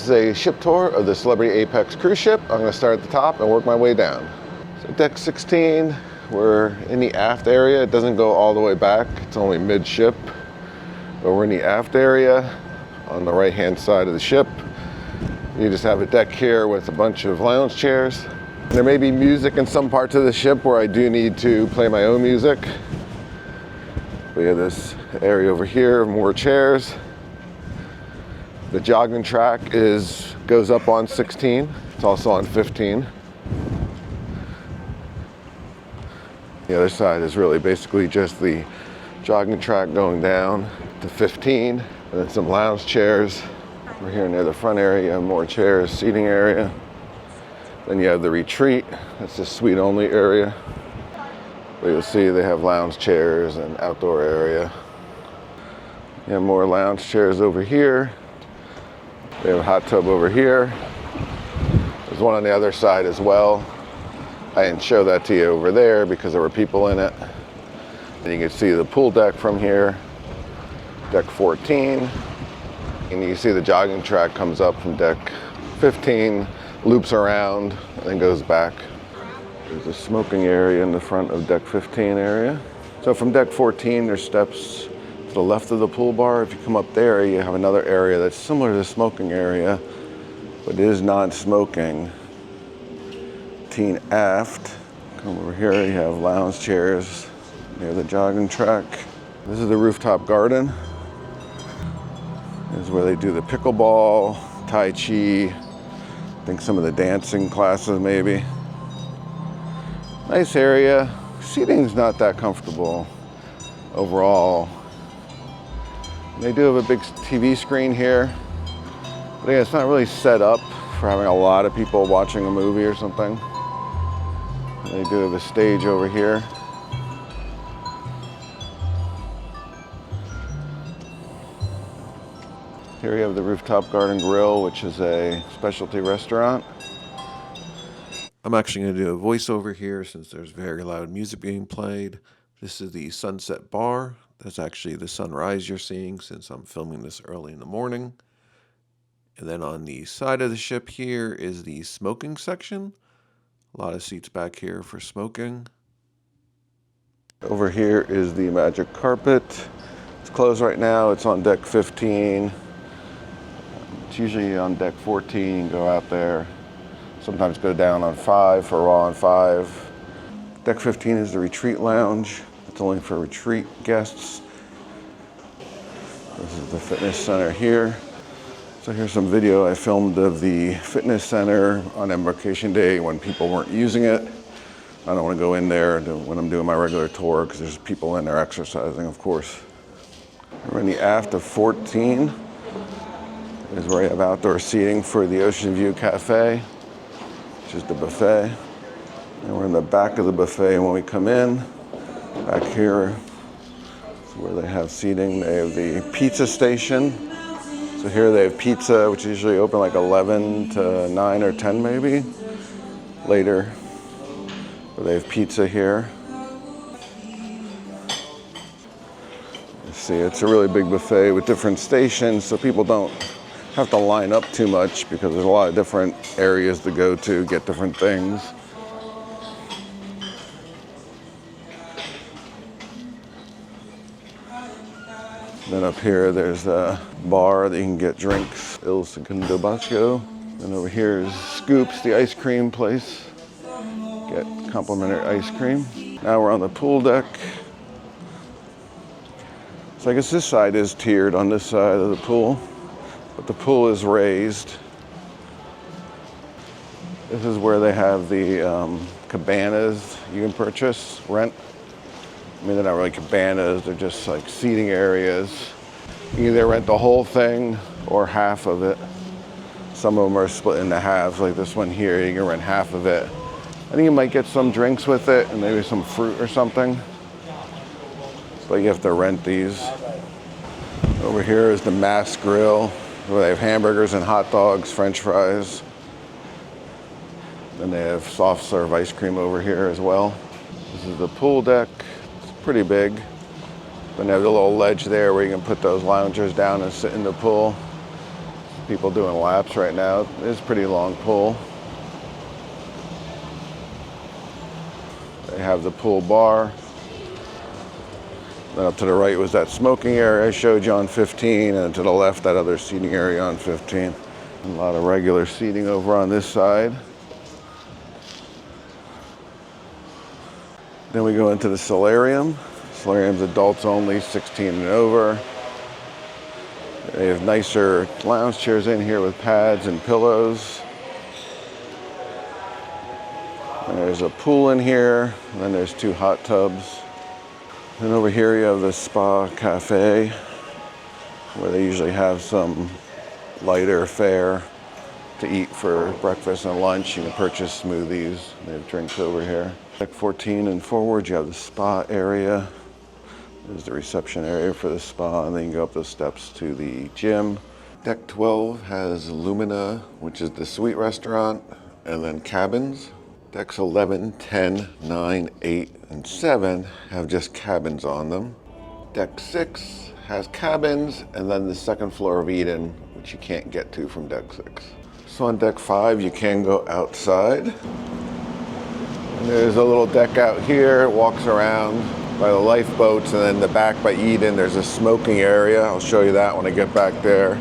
is a ship tour of the Celebrity Apex cruise ship. I'm going to start at the top and work my way down. So deck 16, we're in the aft area. It doesn't go all the way back. It's only midship. But we're in the aft area on the right-hand side of the ship. You just have a deck here with a bunch of lounge chairs. There may be music in some parts of the ship where I do need to play my own music. We have this area over here, more chairs. The jogging track goes up on 16. It's also on 15. The other side is really basically just the jogging track going down to 15, and then some lounge chairs. We're here near the front area, more chairs, seating area. Then you have the retreat. That's the suite only area. But you'll see they have lounge chairs and outdoor area. You have more lounge chairs over here. They have a hot tub over here. There's one on the other side as well. I didn't show that to you over there because there were people in it. And you can see the pool deck from here, deck 14. And you can see the jogging track comes up from deck 15, loops around, and then goes back. There's a smoking area in the front of deck 15 area. So from deck 14, there's steps to the left of the pool bar. If you come up there, you have another area that's similar to the smoking area, but it is non-smoking. Teen aft. Come over here, you have lounge chairs near the jogging track. This is the rooftop garden. This is where they do the pickleball, tai chi, I think some of the dancing classes maybe. Nice area. Seating's not that comfortable overall. They do have a big TV screen here. But again, it's not really set up for having a lot of people watching a movie or something. They do have a stage over here. Here you have the Rooftop Garden Grill, which is a specialty restaurant. I'm actually going to do a voiceover here since there's very loud music being played. This is the Sunset Bar. That's actually the sunrise you're seeing since I'm filming this early in the morning. And then on the side of the ship here is the smoking section. A lot of seats back here for smoking. Over here is the magic carpet. It's closed right now. It's on deck 15. It's usually on deck 14. Go out there. Sometimes go down on 5 for Raw on 5. Deck 15 is the retreat lounge. It's only for retreat guests. This is the fitness center here. So here's some video I filmed of the fitness center on embarkation day when people weren't using it. I don't want to go in there when I'm doing my regular tour because there's people in there exercising, of course. We're in the aft of 14. This is where you have outdoor seating for the Ocean View Cafe, which is the buffet. And we're in the back of the buffet when we come in. Back here is where they have seating. They have the pizza station. So here they have pizza, which is usually open like 11 to 9 or 10 maybe. Later, but they have pizza here. You see, it's a really big buffet with different stations, so people don't have to line up too much because there's a lot of different areas to go to, get different things. Then up here, there's a bar that you can get drinks, Il Secondo Basco. And over here is Scoops, the ice cream place. Get complimentary ice cream. Now we're on the pool deck. So I guess this side is tiered on this side of the pool, but the pool is raised. This is where they have the cabanas you can purchase, rent. I mean, they're not really cabanas, they're just like seating areas. You can either rent the whole thing or half of it. Some of them are split into halves, like this one here, you can rent half of it. I think you might get some drinks with it and maybe some fruit or something. But you have to rent these. Over here is the Mass Grill, where they have hamburgers and hot dogs, French fries. Then they have soft serve ice cream over here as well. This is the pool deck. It's pretty big. Then they have a little ledge there where you can put those loungers down and sit in the pool. People doing laps right now. It's a pretty long pool. They have the pool bar. Then up to the right was that smoking area I showed you on 15, and to the left, that other seating area on 15. A lot of regular seating over on this side. Then we go into the solarium. Solarium's adults only, 16 and over. They have nicer lounge chairs in here with pads and pillows. And there's a pool in here, and then there's 2 hot tubs. And over here you have the spa cafe, where they usually have some lighter fare to eat for breakfast and lunch. You can purchase smoothies. They have drinks over here. Deck 14 and forward, you have the spa area. There's the reception area for the spa, and then you can go up those steps to the gym. Deck 12 has Lumina, which is the suite restaurant, and then cabins. Decks 11, 10, 9, 8, and 7 have just cabins on them. Deck 6 has cabins, and then the second floor of Eden, which you can't get to from deck 6. So on deck 5, you can go outside. And there's a little deck out here. It walks around by the lifeboats, and then the back by Eden, there's a smoking area. I'll show you that when I get back there.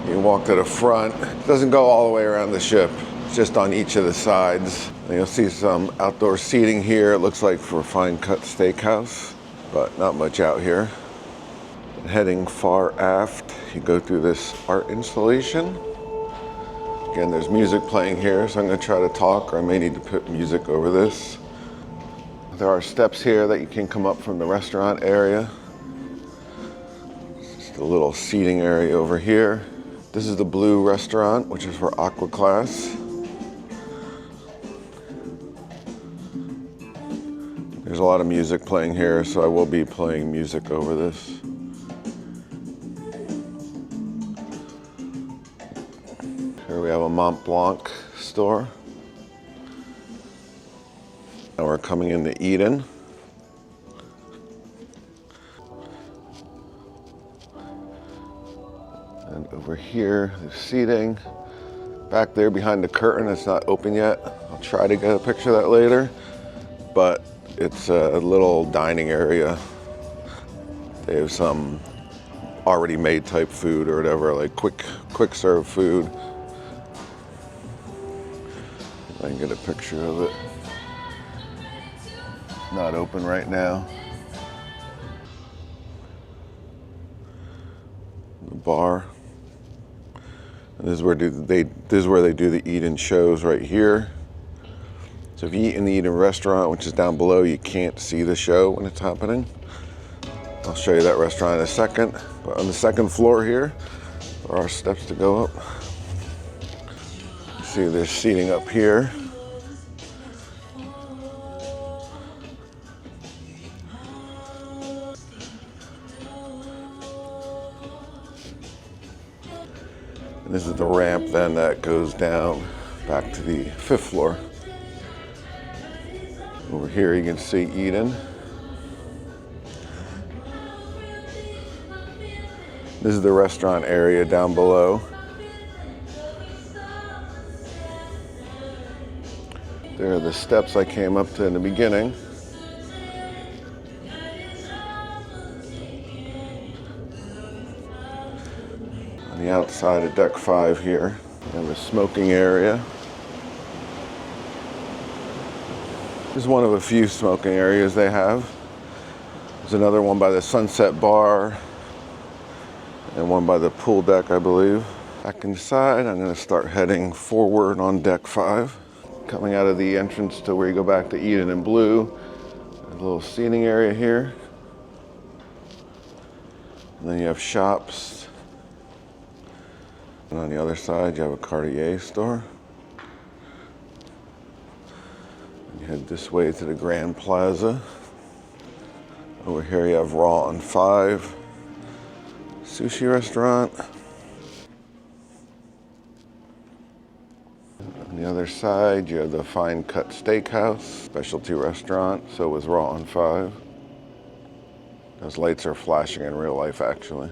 You can walk to the front. It doesn't go all the way around the ship. It's just on each of the sides. And you'll see some outdoor seating here. It looks like for a fine cut steakhouse, but not much out here. And heading far aft, you go through this art installation. Again, there's music playing here, so I'm going to try to talk, or I may need to put music over this. There are steps here that you can come up from the restaurant area. Just a little seating area over here. This is the Blue restaurant, which is for Aqua Class. There's a lot of music playing here, so I will be playing music over this. Here we have a Mont Blanc store. Now we're coming into Eden. And over here, there's seating. Back there behind the curtain, it's not open yet. I'll try to get a picture of that later. But it's a little dining area. They have some already made type food or whatever, like quick serve food. I can get a picture of it. Not open right now. The bar. And this is where they do the Eden shows right here. So if you eat in the Eden restaurant, which is down below, you can't see the show when it's happening. I'll show you that restaurant in a second. But on the second floor here, there are steps to go up. You see there's seating up here. And this is the ramp then that goes down back to the 5th floor. Over here you can see Eden. This is the restaurant area down below. There are the steps I came up to in the beginning. On the outside of deck 5 here, and the smoking area. This is one of a few smoking areas they have. There's another one by the Sunset Bar and one by the pool deck, I believe. Back inside, I'm going to start heading forward on deck 5. Coming out of the entrance to where you go back to Eden and Blue. There's a little seating area here. And then you have shops. And on the other side, you have a Cartier store. You head this way to the Grand Plaza. Over here you have Raw on 5, sushi restaurant. On the other side you have the Fine Cut Steakhouse, specialty restaurant, so is Raw on 5. Those lights are flashing in real life actually.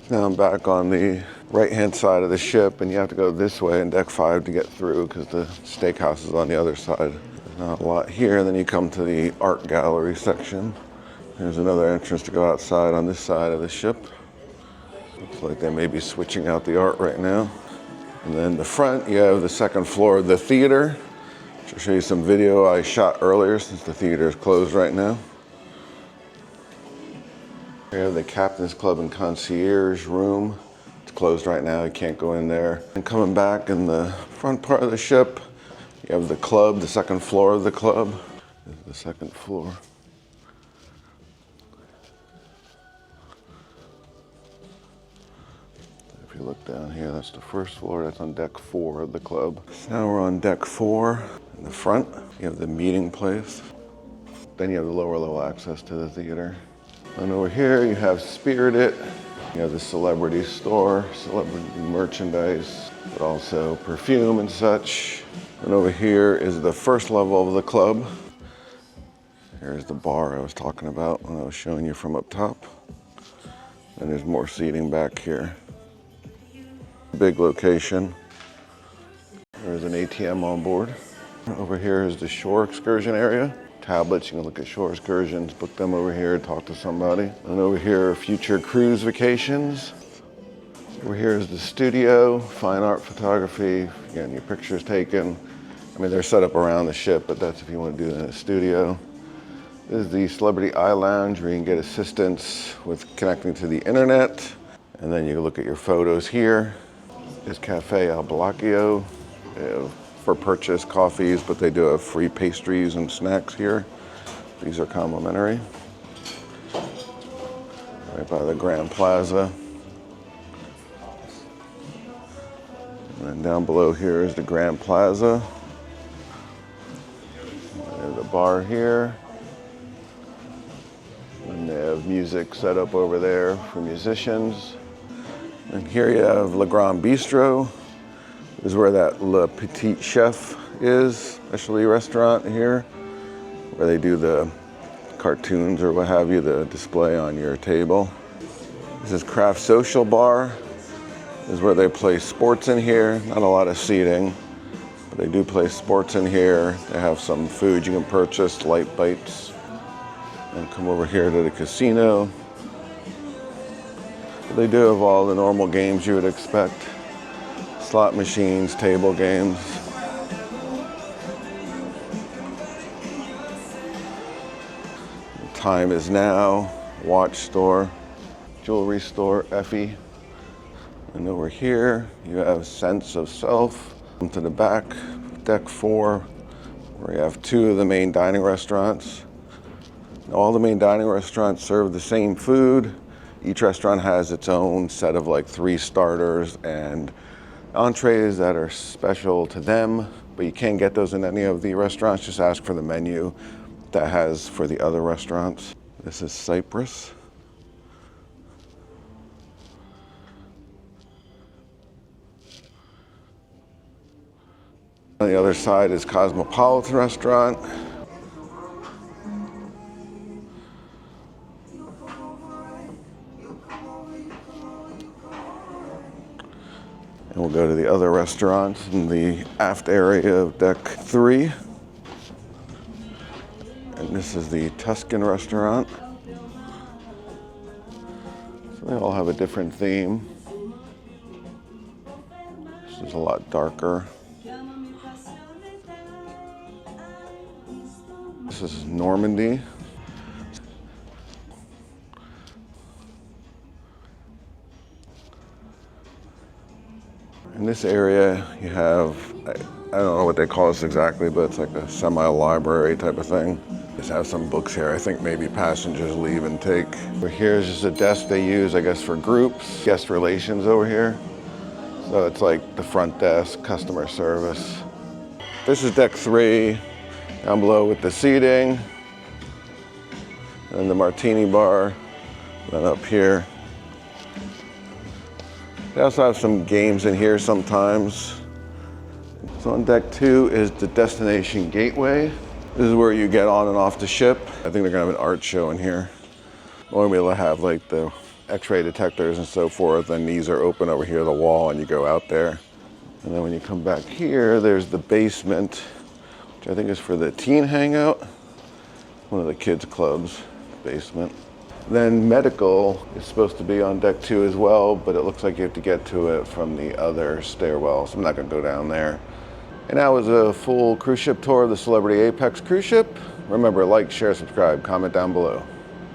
Now I'm back on the right-hand side of the ship, and you have to go this way in deck 5 to get through because the steakhouse is on the other side. There's not a lot here. Then you come to the art gallery section. There's another entrance to go outside on this side of the ship. Looks like they may be switching out the art right now. And then the front, you have the second floor of the theater. I'll show you some video I shot earlier since the theater is closed right now. Here we have the Captain's Club and Concierge room. It's closed right now, you can't go in there. And coming back in the front part of the ship, you have the club, the second floor of the club. This is the second floor. If you look down here, that's the first floor. That's on deck 4 of the club. So now we're on deck 4 in the front. You have the meeting place. Then you have the lower level access to the theater. And over here you have Spirited. You have the celebrity store, celebrity merchandise, but also perfume and such. And over here is the first level of the club. Here's the bar I was talking about when I was showing you from up top. And there's more seating back here. Big location. There's an ATM on board. Over here is the shore excursion area. Tablets, you can look at shore excursions, book them over here, talk to somebody. And over here are future cruise vacations. Over here is the studio, fine art photography, again, your pictures taken. I mean, they're set up around the ship, but that's if you want to do it in a studio. This is the Celebrity Eye Lounge where you can get assistance with connecting to the internet. And then you can look at your photos here. Is Cafe Al Bellacchio. They have for purchase coffees, but they do have free pastries and snacks here. These are complimentary. Right by the Grand Plaza. And then down below here is the Grand Plaza. There's the bar here. And they have music set up over there for musicians. And here you have Le Grand Bistro. This is where that Le Petit Chef is, specialty restaurant here, where they do the cartoons or what have you, the display on your table. This is Craft Social Bar. This is where they play sports in here. Not a lot of seating, but they do play sports in here. They have some food you can purchase, light bites. And come over here to the casino. They do have all the normal games you would expect. Slot machines, table games. Time is now, watch store, jewelry store, Effie. And over here, you have Sense of Self. Come to the back, deck 4, where you have 2 of the main dining restaurants. All the main dining restaurants serve the same food. Each restaurant has its own set of like 3 starters and entrees that are special to them, but you can't get those in any of the restaurants. Just ask for the menu that has for the other restaurants. This is Cyprus. On the other side is Cosmopolitan Restaurant. And we'll go to the other restaurants in the aft area of deck 3. And this is the Tuscan restaurant. So they all have a different theme. This is a lot darker. This is Normandy. In this area, you have, I don't know what they call this exactly, but it's like a semi-library type of thing. Just have some books here. I think maybe passengers leave and take. Over here is just a desk they use, I guess, for groups. Guest relations over here. So it's like the front desk, customer service. This is deck 3, down below with the seating. And the martini bar, then up here. They also have some games in here sometimes. So on deck 2 is the destination gateway. This is where you get on and off the ship. I think they're gonna have an art show in here. Or maybe they'll have like the x-ray detectors and so forth, and these are open over here, the wall, and you go out there. And then when you come back here, there's the basement, which I think is for the teen hangout, one of the kids' clubs, basement. Then medical is supposed to be on deck 2 as well, but it looks like you have to get to it from the other stairwell, so I'm not gonna go down there. And that was a full cruise ship tour of the Celebrity Apex cruise ship. Remember, like, share, subscribe, comment down below.